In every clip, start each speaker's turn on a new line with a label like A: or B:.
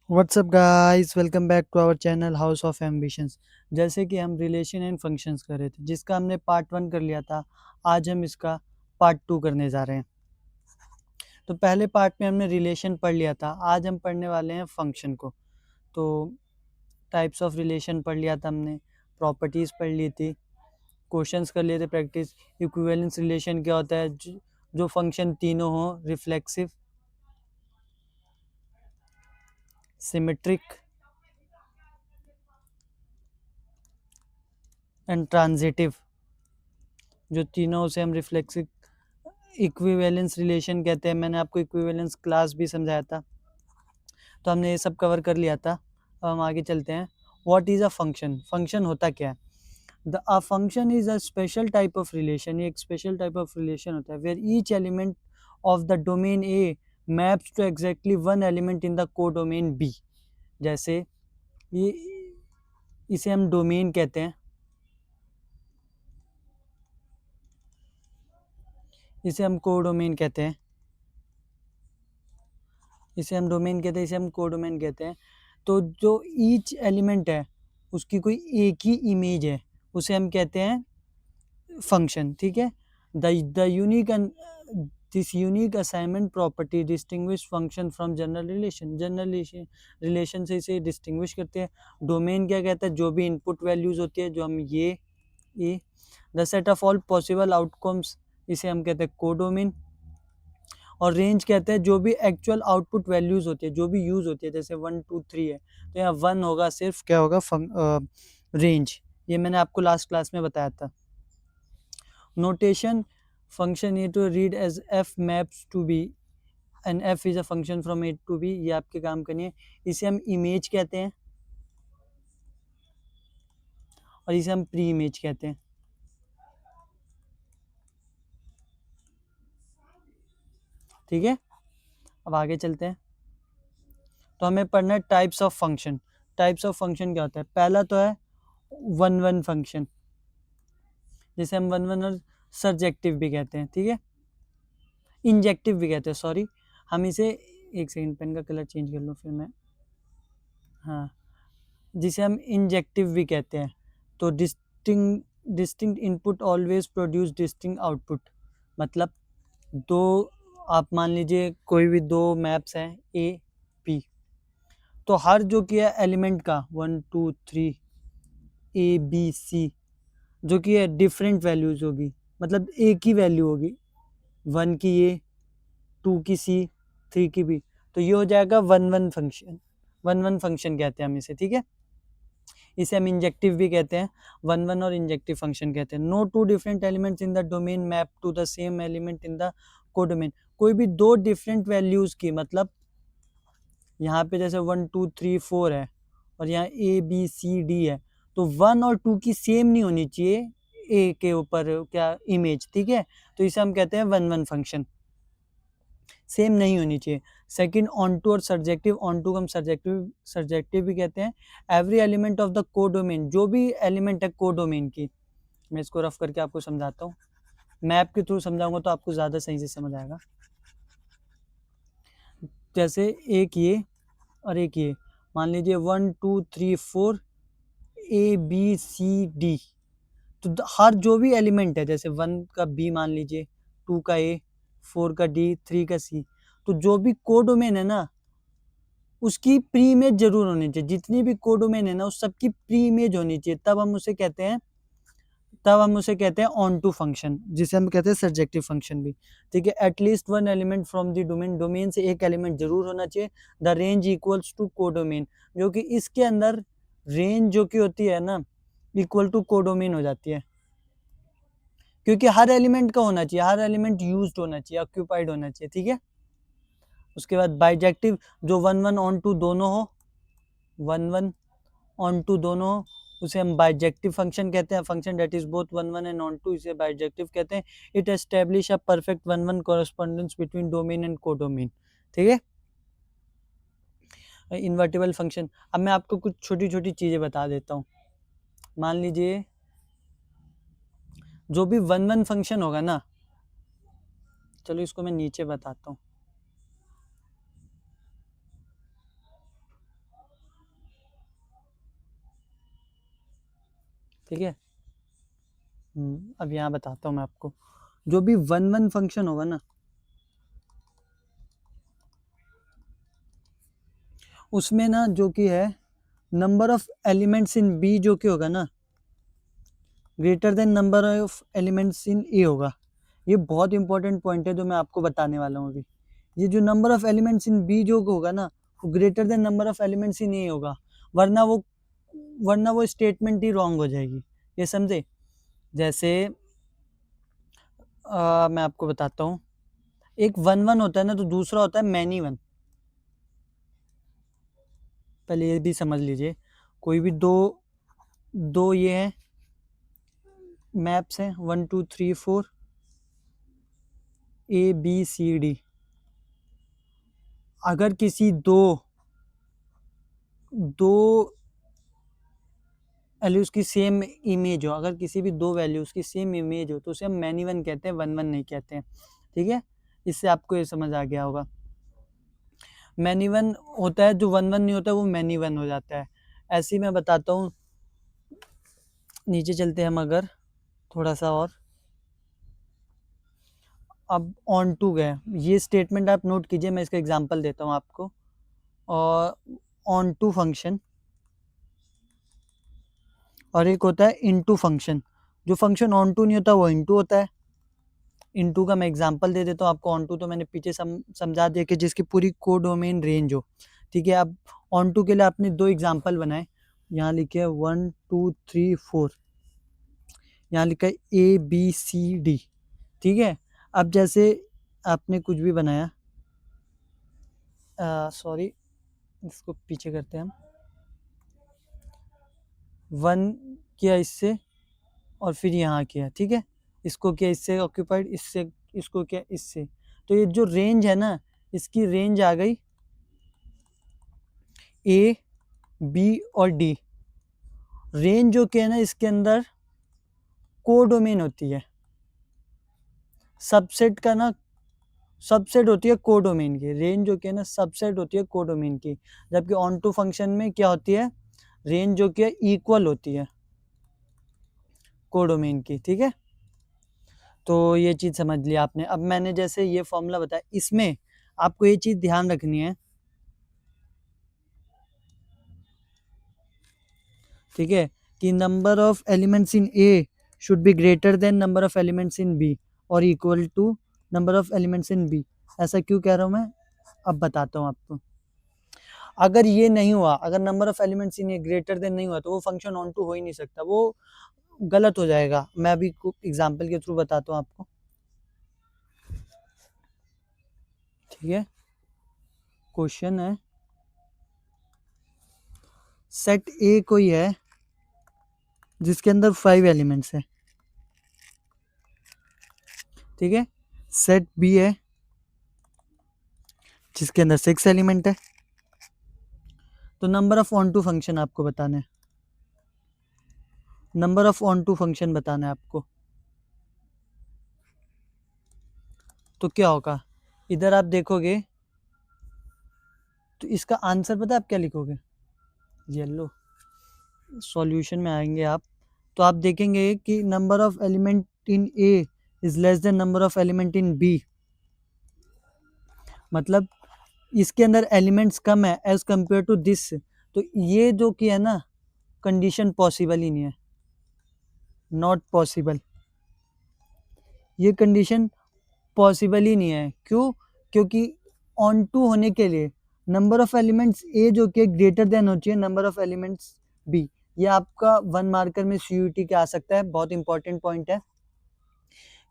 A: WhatsApp guys, welcome back to our channel house of ambitions. जैसे कि हम relation and functions कर रहे थे, जिसका हमने पार्ट 1 कर लिया था। आज हम इसका पार्ट 2 करने जा रहे हैं। तो पहले पार्ट में हमने रिलेशन पढ़ लिया था, आज हम पढ़ने वाले हैं फंक्शन को। तो टाइप्स ऑफ रिलेशन पढ़ लिया था हमने, प्रॉपर्टीज़ पढ़ ली थी, क्वेश्चंस कर लिए थे प्रैक्टिस। इक्विवेलेंस रिलेशन क्या होता है? जो फंक्शन तीनों हो, रिफ्लेक्सिव, सिमेट्रिक एंड ट्रांजिटिव, जो तीनों उसे हम रिफ्लेक्सिव इक्विवेलेंस रिलेशन कहते हैं। मैंने आपको इक्विवेलेंस क्लास भी समझाया था, तो हमने ये सब कवर कर लिया था। अब हम आगे चलते हैं। What is a function? Function होता क्या है? A function is a special type of relation. ये एक स्पेशल टाइप ऑफ रिलेशन होता है where each element of the domain A maps to exactly one element in the codomain B. जैसे ये, इसे हम डोमेन कहते हैं, इसे हम कोडोमेन कहते हैं, इसे हम डोमेन कहते हैं, इसे हम कोडोमेन कहते हैं। तो जो ईच एलिमेंट है उसकी कोई एक ही इमेज है, उसे हम कहते हैं फंक्शन। ठीक है। The unique and this unique assignment property distinguish function from general relation. General relation से इसे डिस्टिंग्विश करते हैं। डोमेन क्या कहता है? जो भी इनपुट वैल्यूज होती है, जो हम ये the set of all possible outcomes, इसे हम कहते हैं कोडोमेन। और रेंज कहते हैं जो भी एक्चुअल आउटपुट वैल्यूज होती है, जो भी यूज होती है, जैसे 1 2 3 है, तो यहाँ 1 होगा, सिर्फ क्या होगा? रेंज। ये मैंने आपको लास्ट क्लास में बताया था। Notation, function A to read as f maps to B and f is a function from A to B. ये आपके काम करनी है। इसे हम इमेज कहते हैं और इसे हम प्री इमेज कहते हैं। ठीक है। अब आगे चलते हैं। तो हमें पढ़ना है types of function. Types of function क्या होता है? पहला तो है वन वन फंक्शन, जिसे हम वन वन और सर्जेक्टिव भी कहते हैं। ठीक है, इंजेक्टिव भी कहते हैं, सॉरी। हम इसे, एक सेकंड, पेन का कलर चेंज कर लो फिर मैं, हाँ, जिसे हम इंजेक्टिव भी कहते हैं। तो distinct input always produce distinct output. मतलब दो, आप मान लीजिए कोई भी दो मैप्स हैं ए पी, तो हर जो किया एलिमेंट का 1 2 3 ए बी सी, जो कि है डिफरेंट वैल्यूज होगी, मतलब एक ही वैल्यू होगी, 1 की ए, 2 की सी, 3 की बी। तो ये हो जाएगा one one function. One one function कहते हैं हम इसे। ठीक है, इसे हम इंजेक्टिव भी कहते हैं। वन वन और इंजेक्टिव फंक्शन कहते हैं। No two different elements in the domain map to the same element in the codomain. कोई भी दो डिफरेंट वैल्यूज की, मतलब यहाँ पे जैसे 1 2 3 4 है और यहाँ ए बी सी डी है, तो 1 और 2 की सेम नहीं होनी चाहिए ए के ऊपर क्या इमेज। ठीक है, तो इसे हम कहते हैं वन वन फंक्शन, सेम नहीं होनी चाहिए। सेकंड, ऑन टू और सर्जेक्टिव। ऑन टू को हम सर्जेक्टिव भी कहते हैं। Every element of the codomain, जो भी एलिमेंट है कोडोमेन की, मैं इसको रफ करके आपको समझाता हूँ, मैप के थ्रू समझाऊंगा तो आपको ज़्यादा सही से समझ आएगा। जैसे एक ये और एक ये, मान लीजिए 1 2 3 4 ए बी सी डी। तो हर जो भी एलिमेंट है, जैसे 1 का बी मान लीजिए, 2 का ए, 4 का डी, 3 का सी, तो जो भी कोडोमेन है ना, उसकी प्री इमेज जरूर होनी चाहिए। जितनी भी कोडोमेन है ना, उस सबकी प्री इमेज होनी चाहिए, तब हम उसे कहते हैं ऑन टू फंक्शन, जिसे हम कहते हैं सर्जेक्टिव फंक्शन भी। ठीक है, at least one element from the domain, domain से एक एलिमेंट जरूर होना चाहिए। The range equals to codomain, जो कि इसके अंदर रेंज जो कि होती है ना, इक्वल टू कोडोमेन हो जाती है, क्योंकि हर एलिमेंट का होना चाहिए, हर एलिमेंट यूज्ड होना चाहिए, ऑक्यूपाइड होना चाहिए। ठीक है, उसके बाद बाइजेक्टिव, जो वन वन ऑन टू दोनों हो, वन वन ऑन टू दोनों हो, उसे हम बाइजेक्टिव फंक्शन कहते हैं। Function that is both one one and onto, इसे बाइजेक्टिव कहते हैं। It establish a perfect one one correspondence between domain and codomain. ठीक है, इन्वर्टिबल फंक्शन। अब मैं आपको कुछ छोटी छोटी चीजें बता देता हूँ। मान लीजिए जो भी वन वन फंक्शन होगा ना, चलो इसको मैं नीचे बताता हूँ। ठीक है। अब यहाँ बताता हूँ मैं आपको, जो भी 1 1 फंक्शन होगा ना, उसमें ना जो कि है number of elements in B जो कि होगा ना greater than number of elements in A होगा। ये बहुत इंपॉर्टेंट पॉइंट है जो मैं आपको बताने वाला हूँ अभी। ये जो number of elements in B जो होगा ना, वो greater than number of elements in A होगा, वरना वो स्टेटमेंट ही रॉन्ग हो जाएगी। ये समझे? जैसे मैं आपको बताता हूँ, एक 1 1 होता है ना, तो दूसरा होता है मैनी 1। पहले ये भी समझ लीजिए, कोई भी दो ये है मैप्स हैं 1 2 3 4 ABCD। अगर किसी दो वैल्यूज की सेम इमेज हो, अगर किसी भी दो वैल्यूज की सेम इमेज हो, तो उसे हम मैनी 1 कहते हैं, 1 1 नहीं कहते हैं। ठीक है, इससे आपको ये समझ आ गया होगा। मैनी 1 होता है, जो 1 1 नहीं होता वो मैनी 1 हो जाता है। ऐसे ही मैं बताता हूँ, नीचे चलते हैं हम अगर थोड़ा सा और। अब ऑन टू गए, ये स्टेटमेंट आप नोट कीजिए, मैं इसका एग्जांपल देता हूँ आपको। और ऑन टू फंक्शन, और एक होता है इनटू फंक्शन। जो फंक्शन ऑन टू नहीं होता वो इनटू होता है। इनटू का मैं एग्जांपल दे देता हूँ आपको। ऑन टू तो मैंने पीछे समझा दिया कि जिसकी पूरी कोडोमेन रेंज हो। ठीक है, अब ऑन टू के लिए आपने दो एग्जांपल बनाए, यहाँ लिखे है 1 2 3 4, यहाँ लिखा है ABCD। ठीक है, अब जैसे आपने कुछ भी बनाया, सॉरी इसको पीछे करते हैं हम, 1 किया इससे और फिर यहाँ किया। ठीक है, इसको किया इससे ऑक्यूपाइड, इससे इसको किया इससे, तो ये जो रेंज है ना, इसकी रेंज आ गई A B और D। रेंज जो कि है ना, इसके अंदर कोडोमेन होती है, सबसेट का ना, सबसेट होती है कोडोमेन की। रेंज जो कि है ना, सबसेट होती है कोडोमेन की। जबकि ऑन टू फंक्शन में क्या होती है, रेंज जो कि है इक्वल होती है कोडोमेन की। ठीक है, तो ये चीज़ समझ लिया आपने। अब मैंने जैसे ये फॉर्मूला बताया, इसमें आपको ये चीज़ ध्यान रखनी है। ठीक है, कि number of elements in A should be greater than number of elements in B और equal to number of elements in B. ऐसा क्यों कह रहा हूँ मैं, अब बताता हूँ आपको। अगर ये नहीं हुआ, अगर number of elements in A greater than नहीं हुआ, तो वो फंक्शन ऑन टू हो ही नहीं सकता, वो गलत हो जाएगा। मैं अभी एग्जाम्पल के थ्रू बताता हूँ आपको। ठीक है, क्वेश्चन है, सेट ए कोई है जिसके अंदर 5 एलिमेंट्स है। ठीक है, सेट बी है जिसके अंदर 6 एलिमेंट है। तो number of onto function आपको बताना है, number of onto function बताना है आपको। तो क्या होगा, इधर आप देखोगे तो इसका आंसर पता है आप क्या लिखोगे, येलो। सॉल्यूशन में आएंगे आप, तो आप देखेंगे कि number of element in A is less than number of element in B. मतलब इसके अंदर एलिमेंट्स कम है एज कंपेयर टू दिस। तो ये जो कि है ना, कंडीशन पॉसिबल ही नहीं है, नॉट पॉसिबल। ये कंडीशन पॉसिबल ही नहीं है। क्यों? क्योंकि ऑन टू होने के लिए नंबर ऑफ एलिमेंट्स ए जो कि ग्रेटर देन होती है नंबर ऑफ एलिमेंट्स बी। ये आपका 1 मार्कर में CUT के आ सकता है, बहुत इंपॉर्टेंट पॉइंट है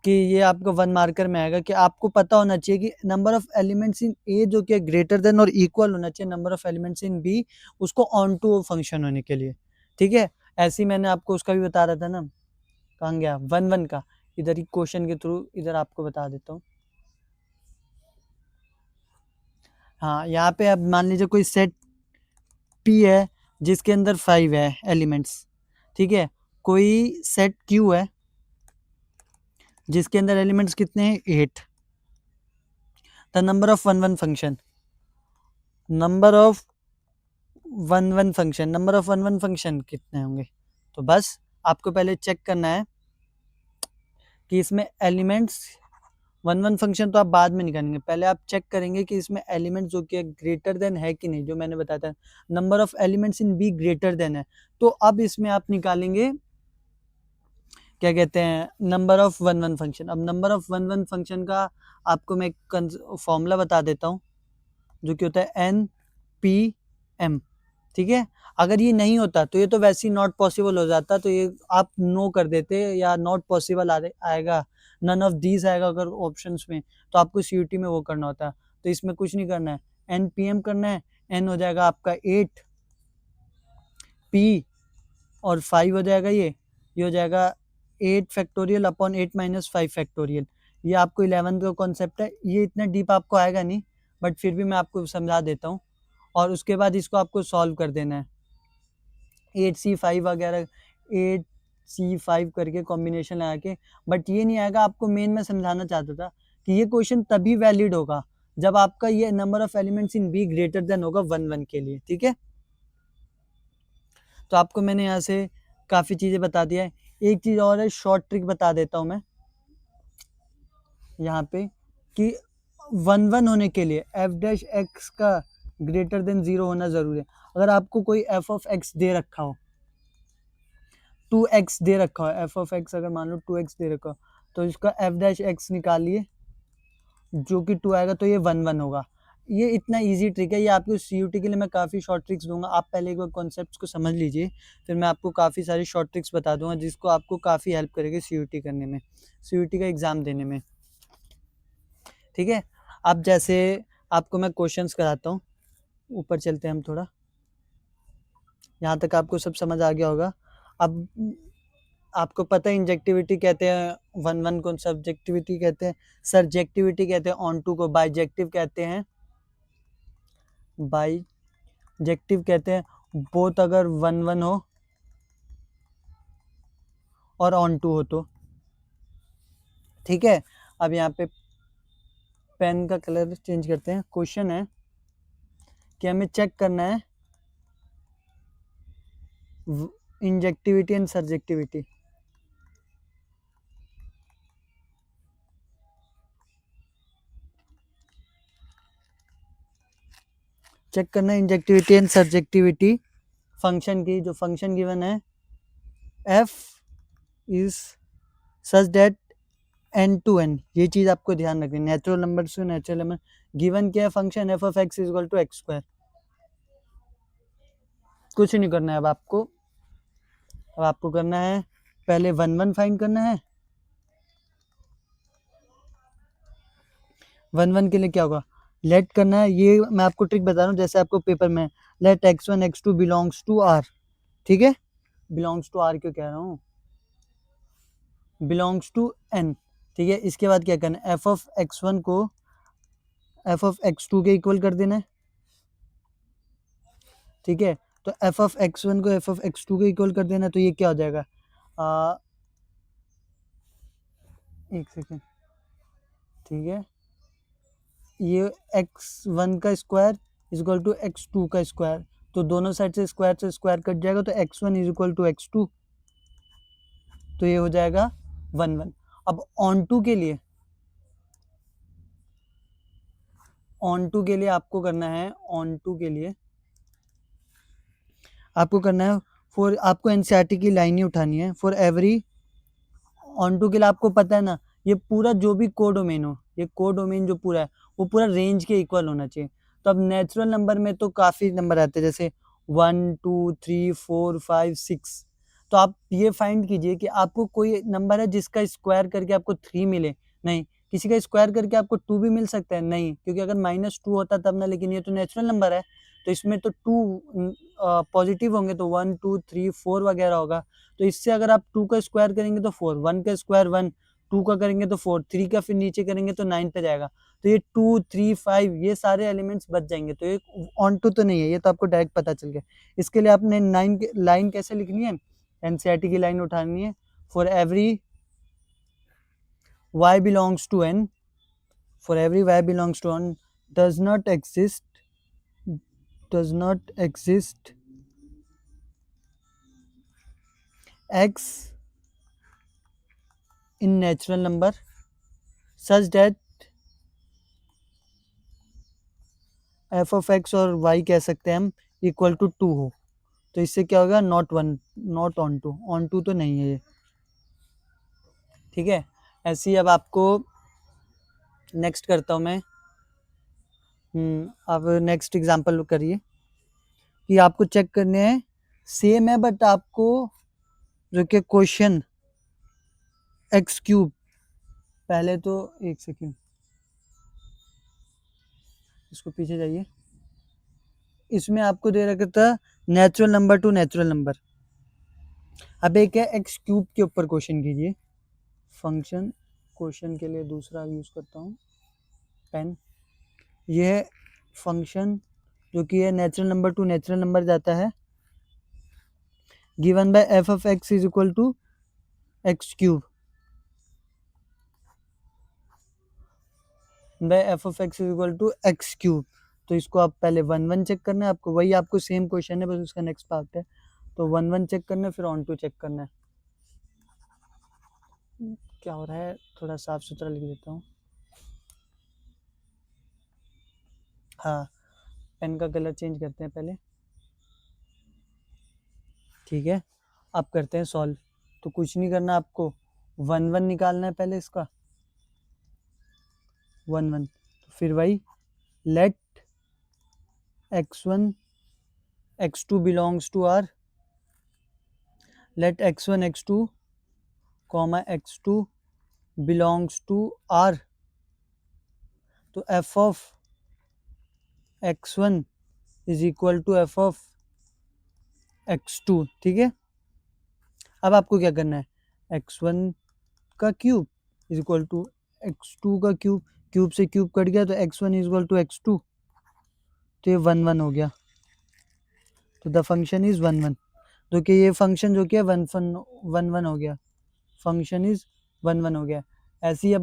A: कि ये आपका 1 मार्कर में आएगा कि आपको पता होना चाहिए कि number of elements in A जो कि ग्रेटर देन और इक्वल होना चाहिए number of elements in B, उसको ऑन टू फंक्शन होने के लिए। ठीक है, ऐसे ही मैंने आपको उसका भी बता रहा था ना, कहाँ गया 1 1 का, इधर ही क्वेश्चन के थ्रू इधर आपको बता देता हूँ। हाँ, यहाँ पे अब मान लीजिए कोई सेट P है जिसके अंदर 5 है एलिमेंट्स। ठीक है, कोई सेट Q है जिसके अंदर एलिमेंट्स कितने हैं, 8। The number of 1 1 function, number of 1 1 function, number of 1 1 function कितने होंगे, तो बस आपको पहले चेक करना है कि इसमें एलिमेंट्स 1 1 फंक्शन तो आप बाद में निकालेंगे, पहले आप चेक करेंगे कि इसमें एलिमेंट्स जो कि ग्रेटर देन है कि नहीं, जो मैंने बताया था number of elements in B greater then है। तो अब इसमें आप निकालेंगे क्या कहते हैं नंबर ऑफ 1 1 फंक्शन। अब नंबर ऑफ 1 1 फंक्शन का आपको मैं एक फॉर्मूला बता देता हूँ जो कि होता है NPM, ठीक है। अगर ये नहीं होता तो ये तो वैसे ही नॉट पॉसिबल हो जाता, तो ये आप नो कर देते या नॉट पॉसिबल आएगा, नन ऑफ दीज आएगा अगर ऑप्शंस में, तो आपको CUT में वो करना होता। तो इसमें कुछ नहीं करना है, NPM करना है। N हो जाएगा आपका 8, P और 5 हो जाएगा, ये हो जाएगा 8 फैक्टोरियल अपॉन 8 माइनस 5 फैक्टोरियल। ये आपको 11th का कॉन्सेप्ट है, ये इतना डीप आपको आएगा नहीं, बट फिर भी मैं आपको समझा देता हूँ। और उसके बाद इसको आपको सॉल्व कर देना है, 8C5 वगैरह 8C5 करके कॉम्बिनेशन लगा के। बट ये नहीं आएगा, आपको मेन मैं समझाना चाहता था कि ये क्वेश्चन तभी वैलिड होगा जब आपका ये number of elements in B greater then होगा 1 1 के लिए, ठीक है। तो आपको मैंने यहाँ से काफ़ी चीज़ें बता दिया है। एक चीज़ और है, शॉर्ट ट्रिक बता देता हूँ मैं यहाँ पे कि 1 1 होने के लिए f' का ग्रेटर देन 0 होना ज़रूरी है। अगर आपको कोई f(x) दे रखा हो, 2x दे रखा हो, f(x) अगर मान लो 2x दे रखा हो, तो इसका f' निकालिए जो कि 2 आएगा, तो ये 1 1 होगा। ये इतना इजी ट्रिक है, ये आपको CUT के लिए मैं काफ़ी शॉर्ट ट्रिक्स दूंगा। आप पहले एक बार कॉन्सेप्ट्स को समझ लीजिए, फिर मैं आपको काफ़ी सारी शॉर्ट ट्रिक्स बता दूंगा जिसको आपको काफ़ी हेल्प करेगी CUT करने में, CUT का एग्ज़ाम देने में, ठीक है। अब जैसे आपको मैं क्वेश्चंस कराता हूँ, ऊपर चलते हैं हम थोड़ा, यहाँ तक आपको सब समझ आ गया होगा। अब आपको पता है इंजेक्टिविटी कहते हैं 1 1 को, सब्जेक्टिविटी कहते हैं, सरजेक्टिविटी कहते हैं, ऑन टू को बाइजेक्टिव कहते हैं, बाइजेक्टिव कहते हैं बोथ अगर 1 1 हो और ऑन टू हो तो, ठीक है। अब यहाँ पे पेन का कलर चेंज करते हैं। क्वेश्चन है कि हमें चेक करना है इंजेक्टिविटी एंड सरजेक्टिविटी। चेक करना है इंजेक्टिविटी एंड सरजेक्टिविटी फंक्शन की, जो फंक्शन गिवन है f is such that n to n, ये चीज़ आपको ध्यान रखनी है। नेचुरल नंबर से नेचुरल नंबर गिवन क्या है, function f(x) is equal to x²। कुछ नहीं करना है अब आपको करना है पहले 1 1 फाइंड करना है। 1 1 के लिए क्या होगा, लेट करना है, ये मैं आपको ट्रिक बता रहा हूँ जैसे आपको पेपर में late x1 x2 belongs to r, ठीक है। बिलोंग्स टू r क्यों कह रहा हूँ, बिलोंग्स टू n, ठीक है। इसके बाद क्या करना है, f(x1) को f(x2) के इक्वल कर देना है, ठीक है। तो f(x1) को f(x2) के इक्वल कर देना, तो ये क्या हो जाएगा, एक सेकेंड, ठीक है। ये x1 का square is equal to x2 का स्क्वायर, तो दोनों साइड से स्क्वायर कट जाएगा, तो x1 is equal to x2, तो ये हो जाएगा 1 1। अब ऑन टू के लिए आपको करना है, आपको करना है आपको NCERT की लाइन ही उठानी है। फॉर एवरी ऑन टू के लिए आपको पता है ना, ये पूरा जो भी कोडोमेन हो, ये कोडोमेन जो पूरा है वो पूरा रेंज के इक्वल होना चाहिए। तो अब नेचुरल नंबर में तो काफ़ी नंबर आते हैं, जैसे 1 2 3 4 5 6। तो आप ये फाइंड कीजिए कि आपको कोई नंबर है जिसका स्क्वायर करके आपको 3 मिले, नहीं। किसी का स्क्वायर करके आपको 2 भी मिल सकता है, नहीं, क्योंकि अगर -2 होता तब ना, लेकिन ये तो नेचुरल नंबर है, तो इसमें तो 2 पॉजिटिव होंगे, तो 1 2 3 4 वगैरह होगा। तो इससे अगर आप 2 का स्क्वायर करेंगे तो 4, 1 का स्क्वायर 1, 2 का करेंगे तो 4, 3 का फिर नीचे करेंगे तो 9 पे जाएगा। तो ये 2 3 5 ये सारे एलिमेंट्स बच जाएंगे, तो ये ऑन टू तो नहीं है, ये तो आपको डायरेक्ट पता चल गया। इसके लिए आपने 9 लाइन कैसे लिखनी है, NCERT की लाइन उठानी है। For every y belongs to n, for every y belongs to n does not exist x in natural number such that f of x और y कह सकते हैं हम इक्वल टू 2 हो, तो इससे क्या होगा, not one, not onto तो नहीं है ये, ठीक है। ऐसे ही अब आपको नेक्स्ट करता हूँ मैं। अब नेक्स्ट एग्जांपल करिए कि आपको चेक करने हैं सेम है, बट आपको जो कि क्वेश्चन एक्स क्यूब, पहले तो एक सेकेंड इसको पीछे जाइए, इसमें आपको दे रखा था natural number to natural number. अब एक है एक्स क्यूब के ऊपर क्वेश्चन कीजिए। फंक्शन क्वेश्चन के लिए दूसरा यूज करता हूँ पेन। ये फंक्शन जो कि है natural number to natural number जाता है, given by f of x is equal to x cube by f of x is equal to x cube. तो इसको आप पहले 1 1 चेक करना है आपको, वही आपको सेम क्वेश्चन है बस उसका नेक्स्ट पार्ट है। तो 1 1 चेक करना है, फिर ऑन टू चेक करना है। क्या हो रहा है, थोड़ा साफ सुथरा लिख देता हूँ। हाँ, पेन का कलर चेंज करते हैं पहले, ठीक है। अब करते हैं सॉल्व। तो कुछ नहीं करना आपको, 1 1 निकालना है पहले इसका, 1 1, तो फिर वही late x1 x2 belongs to R, let x1 x2 comma x2 belongs to R, तो f of x1 is equal to f of x2, ठीक है। अब आपको क्या करना है, x1 का cube is equal to x2 का क्यूब, क्यूब से क्यूब कट गया तो x1 is equal to x2, तो ये 1 1 हो गया। तो द फंक्शन इज 1 1, जो कि ये फंक्शन जो कि है 1 1 हो गया, फंक्शन इज 1 1 हो गया। ऐसे ही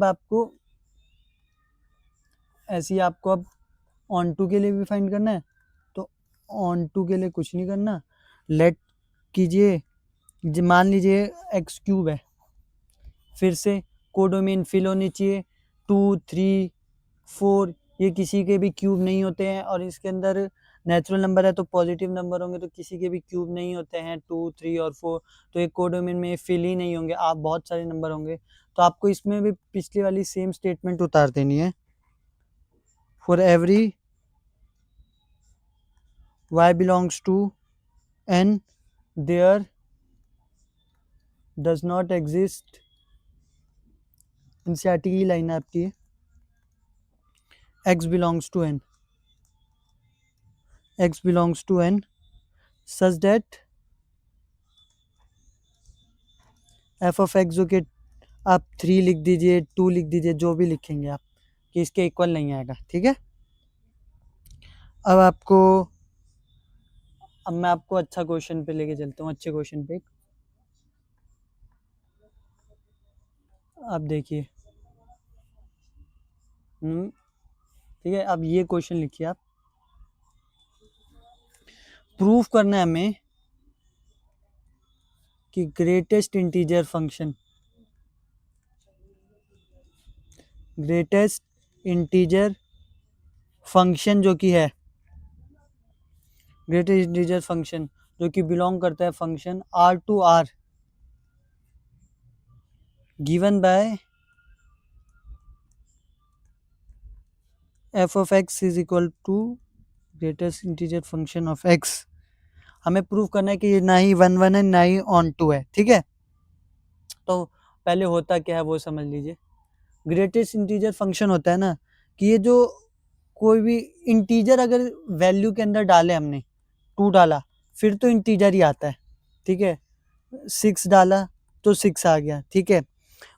A: आपको अब ऑन टू के लिए भी फाइंड करना है। तो ऑन टू के लिए कुछ नहीं करना, लेट कीजिए, मान लीजिए एक्स क्यूब है, फिर से कोडोमेन फिल होनी चाहिए 2 3 4, ये किसी के भी क्यूब नहीं होते हैं, और इसके अंदर नेचुरल नंबर है तो पॉजिटिव नंबर होंगे, तो किसी के भी क्यूब नहीं होते हैं 2 3 और 4, तो एक कोडोमेन में फिल ही नहीं होंगे, आप बहुत सारे नंबर होंगे। तो आपको इसमें भी पिछली वाली सेम स्टेटमेंट उतार देनी है, for every y belongs to n there does not exist, NCERT की लाइन है आपकी, x belongs to n, x belongs to n such that f of x, जो कि आप 3 लिख दीजिए 2 लिख दीजिए, जो भी लिखेंगे आप, कि इसके इक्वल नहीं आएगा, ठीक है। अब मैं आपको अच्छा क्वेश्चन पे लेके चलता हूँ, अच्छे क्वेश्चन पे। आप देखिए, ठीक है। अब ये क्वेश्चन लिखिए आप, प्रूफ करना है हमें कि ग्रेटेस्ट इंटीजर फंक्शन जो कि है ग्रेटेस्ट इंटीजर फंक्शन जो कि बिलोंग करता है function R to R, given by f of x is equal to greatest integer function of x। हमें प्रूव करना है कि ये ना ही 1 1 है ना ही ऑन टू है, ठीक है। तो पहले होता क्या है वो समझ लीजिए। ग्रेटेस्ट इंटीजर फंक्शन होता है ना कि ये जो कोई भी इंटीजर अगर वैल्यू के अंदर डाले, हमने 2 डाला फिर तो इंटीजर ही आता है, ठीक है। 6 डाला तो 6 आ गया, ठीक है।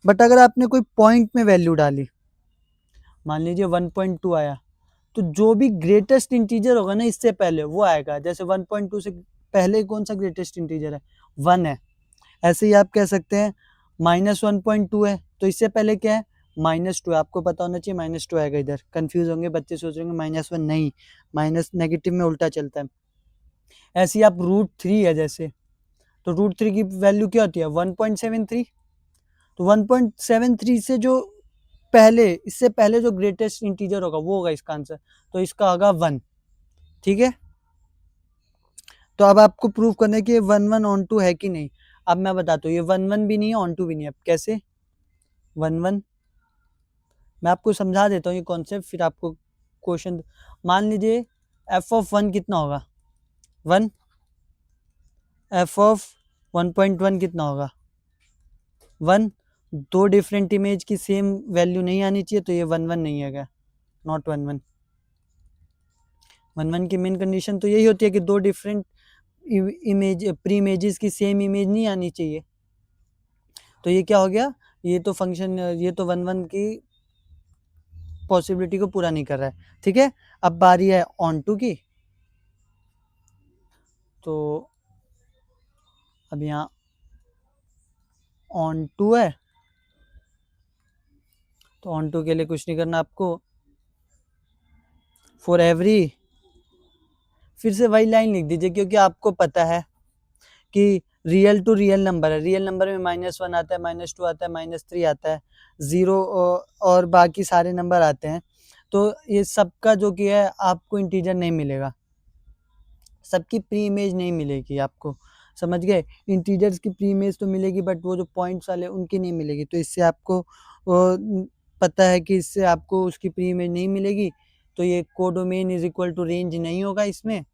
A: बट अगर आपने कोई पॉइंट में वैल्यू डाली, मान लीजिए 1.2 आया, तो जो भी ग्रेटेस्ट इंटीजर होगा ना इससे पहले वो आएगा। जैसे 1.2 से पहले कौन सा ग्रेटेस्ट इंटीजर है, 1 है। ऐसे ही आप कह सकते हैं -1.2 है, तो इससे पहले क्या है, -2 है। आपको पता होना चाहिए -2 आएगा इधर, कंफ्यूज होंगे बच्चे, सोच रहे होंगे -1 नहीं, माइनस नेगेटिव में उल्टा चलता है। ऐसे ही आप √3 है, जैसे तो √3 की वैल्यू क्या होती है 1.73। तो 1.73 से जो इससे पहले जो ग्रेटेस्ट इंटीजर होगा वो होगा इसका आंसर, तो इसका होगा 1। ठीक है, तो अब आपको प्रूव करना है कि ये 1 ऑन 2 है कि नहीं। अब मैं बताता हूँ, ये 1 भी नहीं है, ऑन 2 भी नहीं है। अब कैसे 1 मैं आपको समझा देता हूँ ये कॉन्सेप्ट, फिर आपको क्वेश्चन। मान लीजिए f(1) कितना होगा 1, f(1.1) कितना होगा 1। दो डिफरेंट इमेज की सेम वैल्यू नहीं आनी चाहिए, तो ये 1 नहीं है क्या, नॉट 1। 1 की मेन कंडीशन तो यही होती है कि दो डिफरेंट इमेज प्री इमेजेस की सेम इमेज नहीं आनी चाहिए। तो ये क्या हो गया, ये तो फंक्शन, ये तो 1 की पॉसिबिलिटी को पूरा नहीं कर रहा है। ठीक है, अब बारी है ऑन 2 की। तो अब यहाँ ऑन 2 है, तो ऑन 2 के लिए कुछ नहीं करना आपको। फॉर एवरी, फिर से वही लाइन लिख दीजिए, क्योंकि आपको पता है कि रियल टू रियल नंबर है। रियल नंबर में -1 आता है, -2 आता है, -3 आता है, 0 और बाकी सारे नंबर आते हैं। तो ये सबका जो कि है आपको इंटीजर नहीं मिलेगा, सबकी प्री इमेज नहीं मिलेगी आपको, समझ गए। इंटीजर्स की प्री इमेज तो मिलेगी, बट वो जो पॉइंट्स वाले उनकी नहीं मिलेगी। तो इससे आपको पता है कि इससे आपको उसकी प्री इमेज नहीं मिलेगी, तो ये codomain is equal to range नहीं होगा इसमें।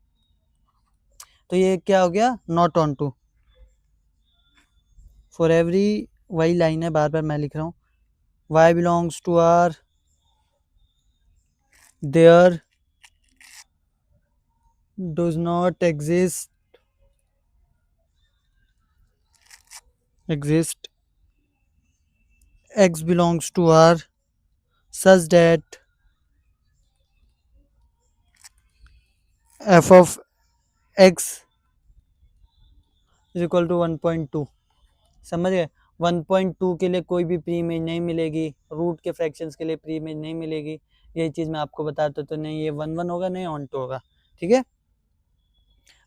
A: तो ये क्या हो गया, not onto. For every, वही लाइन है, बार बार मैं लिख रहा हूँ, y belongs to r, there does not exist x belongs to r such that f of x is equal to 1.2। समझ गए, 1.2 के लिए कोई भी प्री इमेज नहीं मिलेगी, रूट के फ्रैक्शंस के लिए प्री इमेज नहीं मिलेगी। यही चीज़ मैं आपको बताता, तो नहीं ये 1 होगा, नहीं ऑन 2 होगा। ठीक है,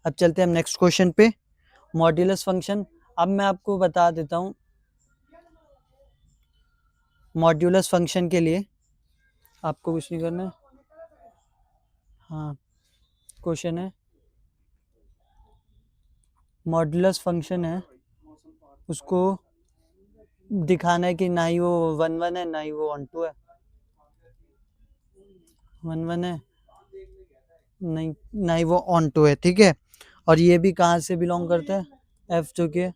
A: अब चलते हैं हम नेक्स्ट क्वेश्चन पे, मॉड्यूलस फंक्शन। अब मैं आपको बता देता हूँ, मॉड्यूलस फंक्शन के लिए आपको कुछ नहीं करना है। हाँ, क्वेश्चन है, मॉड्यूलस फंक्शन है, उसको दिखाना है कि ना ही वो 1 है, ना ही वो ऑन 2 है। 1 है, नहीं, ना ही वो ऑन 2 है। ठीक है, और ये भी कहाँ से बिलोंग करता है, एफ जो कि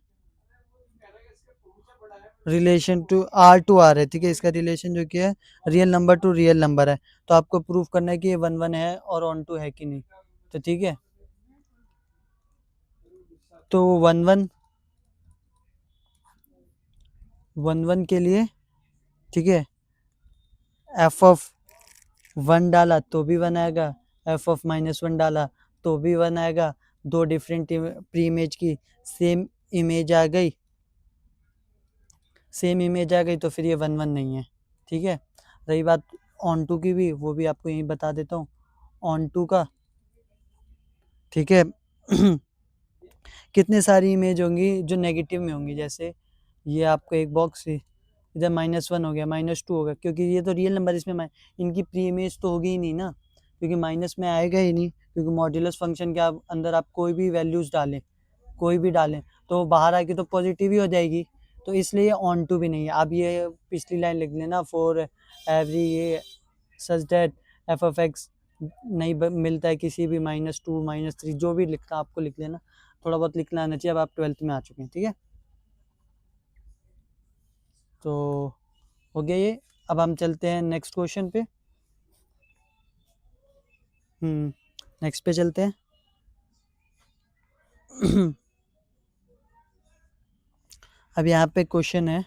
A: रिलेशन टू R है। ठीक है, इसका रिलेशन जो कि है real number two real number है। तो आपको प्रूव करना है कि ये 1 है और ऑन 2 है कि नहीं। तो ठीक है, तो 1 के लिए, ठीक है, f(1) डाला तो भी 1 आएगा, f(-1) डाला तो भी 1 आएगा। दो डिफरेंट प्री इमेज की सेम इमेज आ गई, तो फिर ये 1 नहीं है। ठीक है, रही बात ऑन 2 की भी, वो भी आपको यहीं बता देता हूँ ऑन 2 का। ठीक है कितने सारी इमेज होंगी जो नेगेटिव में होंगी, जैसे ये आपको एक बॉक्स है, इधर -1 हो गया, -2 हो गया, क्योंकि ये तो रियल नंबर, इसमें इनकी प्री इमेज तो होगी ही नहीं ना, क्योंकि माइनस में आएगा ही नहीं। क्योंकि मॉड्यूलस फंक्शन के अंदर आप कोई भी वैल्यूज डालें, कोई भी डालें, तो बाहर आके तो पॉजिटिव ही हो जाएगी। तो इसलिए ऑन 2 भी नहीं है। अब ये पिछली लाइन लिख लेना, फॉर एवरी ये such that F of x नहीं मिलता है किसी भी -2 -3, जो भी लिखना आपको लिख लेना, थोड़ा बहुत लिखना आना चाहिए। अब आप 12th में आ चुके हैं। ठीक है, तो हो गया ये। अब हम चलते हैं नेक्स्ट क्वेश्चन पे। नेक्स्ट पे चलते हैं अब यहाँ पे क्वेश्चन है,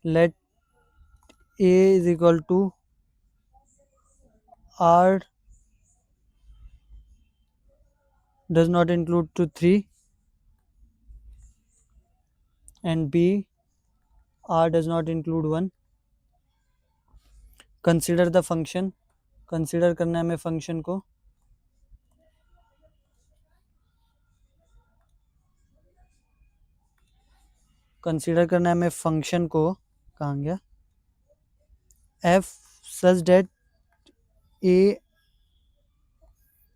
A: let a is equal to r does not include to 3 and b r does not include 1. Consider the function consider करना है हमें फंक्शन को, कंसीडर करना है हमें फंक्शन को, कहाँ गया, f such that A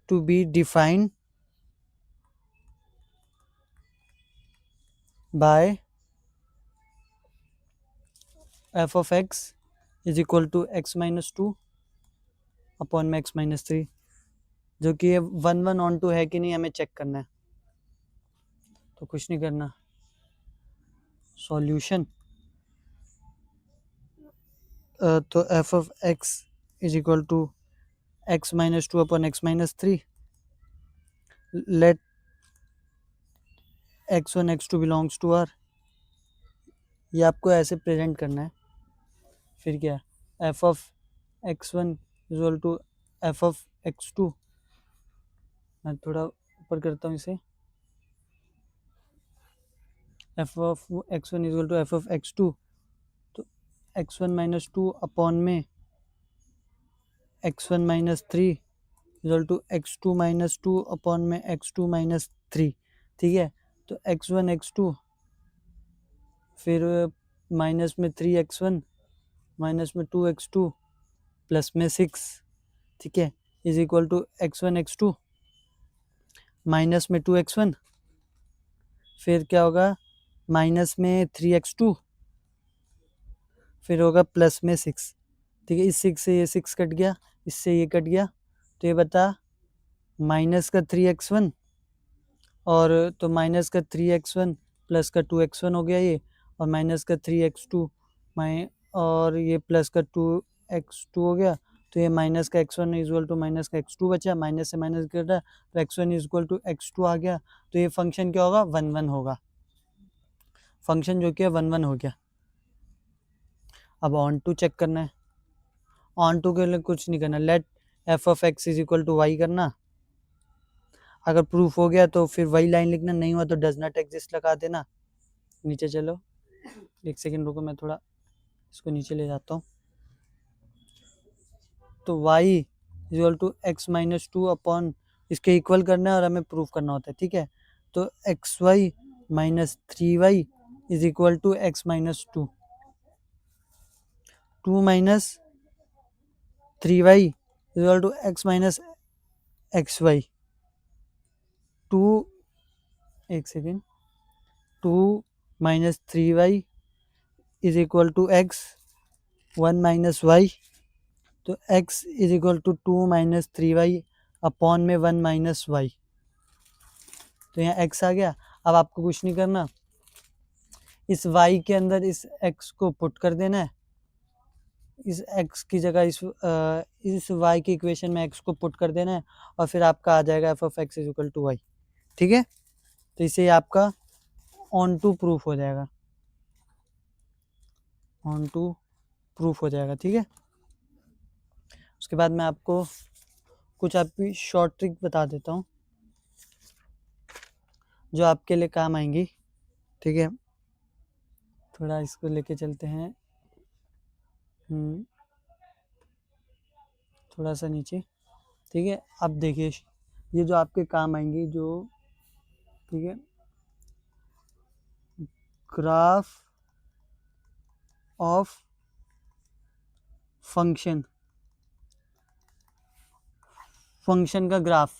A: to B defined by f of x is equal to x minus two upon में एक्स माइनस थ्री, जो कि ये 1 ऑन टू है कि नहीं हमें चेक करना है, तो कुछ नहीं करना, सॉल्यूशन तो f of x is equal to x minus two upon x minus three, let x1 x2 belongs to R, ये आपको ऐसे प्रेजेंट करना है। फिर क्या, f of x1 equal to f of x2, मैं थोड़ा ऊपर करता हूँ इसे, f of x1 equal to f of x2, तो x1 माइनस टू अपॉन में x1 minus three equal to x2 minus two upon में x2 माइनस थ्री, ठीक है। तो x1 x2 फिर माइनस में 3x1 माइनस में 2x2 प्लस में 6, ठीक है, is equal to x1 x2 minus में 2x1, फिर क्या होगा माइनस में 3x2, फिर होगा प्लस में 6, ठीक है। इस 6 से ये 6 कट गया, इससे ये कट गया, तो ये बता माइनस का 3x1 और तो माइनस का 3x1 प्लस का 2x1 हो गया ये, और माइनस का 3x2 और ये प्लस का 2x2 हो गया, तो ये माइनस का x1 इक्वल टू माइनस का x2 बचा, माइनस से माइनस कटा तो x1 इक्वल टू x2 आ गया, तो ये फंक्शन क्या होगा 1 1 होगा, फंक्शन जो कि 1 1 हो गया। अब ऑन टू चेक करना है, ऑन टू के लिए कुछ नहीं करना, let f of x is equal to y करना, अगर प्रूफ हो गया तो फिर वही लाइन लिखना, नहीं हुआ तो डज नॉट एग्जिस्ट लगा देना। नीचे चलो, एक सेकेंड रुको, मैं थोड़ा इसको नीचे ले जाता हूँ। तो y equal to x minus two upon इसके इक्वल करना है और हमें प्रूफ करना होता है, ठीक है। तो x y minus 3y is equal to x minus two, 2 minus 3y equal to x minus x y, 2 एक second 2 minus 3y is equal to x 1 minus y, तो x is equal to 2 minus 3y upon में 1 minus y, तो यहाँ x आ गया। अब आपको कुछ नहीं करना, इस y के अंदर इस x को पुट कर देना है, इस x की जगह इस y की इक्वेशन में x को पुट कर देना है, और फिर आपका आ जाएगा f of x is equal to y, ठीक है। तो इससे आपका ऑन टू प्रूफ हो जाएगा, ऑन टू प्रूफ हो जाएगा, ठीक है। उसके बाद मैं आपको कुछ आपकी शॉर्ट ट्रिक बता देता हूँ जो आपके लिए काम आएंगी, ठीक है। थोड़ा इसको लेके चलते हैं, थोड़ा सा नीचे, ठीक है। अब देखिए ये जो आपके काम आएंगी जो, ठीक है, ग्राफ ऑफ फंक्शन, फंक्शन का ग्राफ।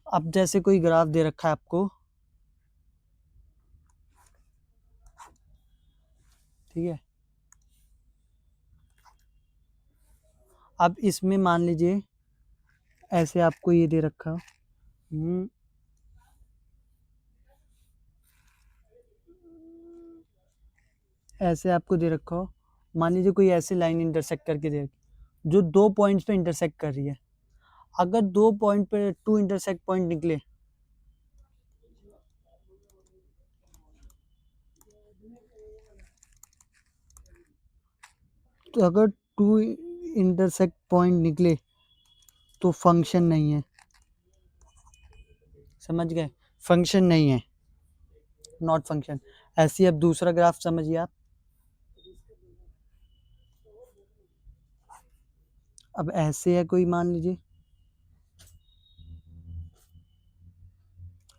A: अब जैसे कोई ग्राफ दे रखा है आपको, ठीक है, अब इसमें मान लीजिए ऐसे आपको ये दे रखा, ऐसे आपको दे रखा हो, मान लीजिए कोई ऐसी लाइन इंटरसेक्ट करके दे रखी जो 2 पॉइंट्स पे इंटरसेक्ट कर रही है, अगर 2 पॉइंट पे 2 इंटरसेक्ट पॉइंट निकले, तो अगर 2 इंटरसेक्ट पॉइंट निकले तो फंक्शन नहीं है, समझ गए, फंक्शन नहीं है, नॉट फंक्शन। ऐसी अब दूसरा ग्राफ समझिए आप, अब ऐसे है कोई, मान लीजिए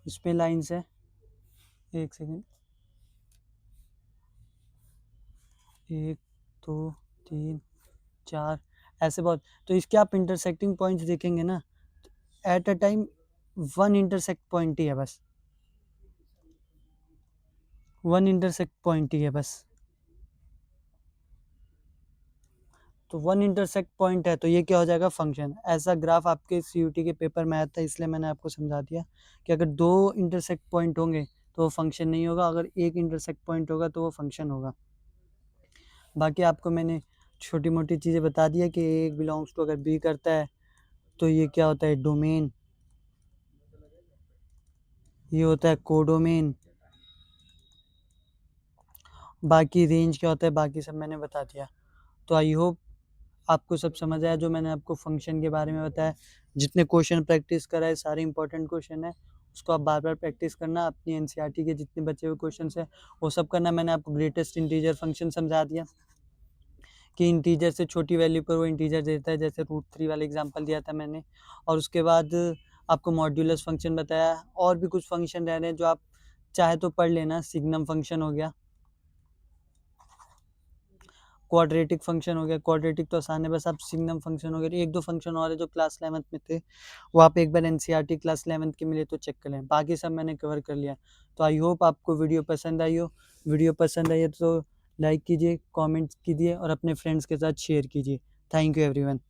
A: इसमें लाइंस है, एक सेकेंड, 1 2 3 4 ऐसे बहुत। तो इसके आप इंटरसेक्टिंग पॉइंट्स देखेंगे ना, at a time 1 intersect point ही है बस, 1 इंटरसेक्ट पॉइंट ही है बस। तो 1 इंटरसेक्ट पॉइंट है तो ये क्या हो जाएगा, फंक्शन। ऐसा ग्राफ आपके सीयूटी के पेपर में आया था, इसलिए मैंने आपको समझा दिया कि अगर 2 इंटरसेक्ट पॉइंट होंगे तो वो फंक्शन नहीं होगा, अगर 1 इंटरसेक्ट पॉइंट होगा तो वो फंक्शन होगा। बाकी आपको मैंने छोटी मोटी चीज़ें बता दी है कि ए बिलोंग्स टू अगर बी करता है तो ये क्या होता है, डोमेन, ये होता है कोडोमेन, बाकी रेंज क्या होता है, बाकी सब मैंने बता दिया। तो आई होप आपको सब समझ आया जो मैंने आपको फंक्शन के बारे में बताया। जितने क्वेश्चन प्रैक्टिस कराए सारे इंपॉर्टेंट क्वेश्चन है, उसको आप बार बार प्रैक्टिस करना। अपनी एनसीईआरटी के जितने बचे हुए क्वेश्चन है वो सब करना। मैंने आपको ग्रेटेस्ट इंटीजर फंक्शन समझा दिया कि इंटीजर से छोटी वैल्यू पर वो इंटीजर देता है, जैसे √3 वाला एग्जांपल दिया था मैंने। और उसके बाद आपको मॉड्यूलस फंक्शन बताया, और भी कुछ फंक्शन रह रहे हैं जो आप चाहे तो पढ़ लेना। सिग्नम फंक्शन हो गया, क्वाड्रेटिक फंक्शन हो गया, क्वाड्रेटिक तो आसान है, बस आप सिग्नम फंक्शन हो गया। 1-2 फंक्शन और है जो क्लास 11th में थे, वो आप एक बार एनसीईआरटी क्लास 11th के मिले तो चेक कर लें, बाकी सब मैंने कवर कर लिया। तो आई होप आपको वीडियो पसंद आई हो। वीडियो पसंद आई है तो लाइक कीजिए, कमेंट्स कीजिए और अपने फ्रेंड्स के साथ शेयर कीजिए। Thank you everyone.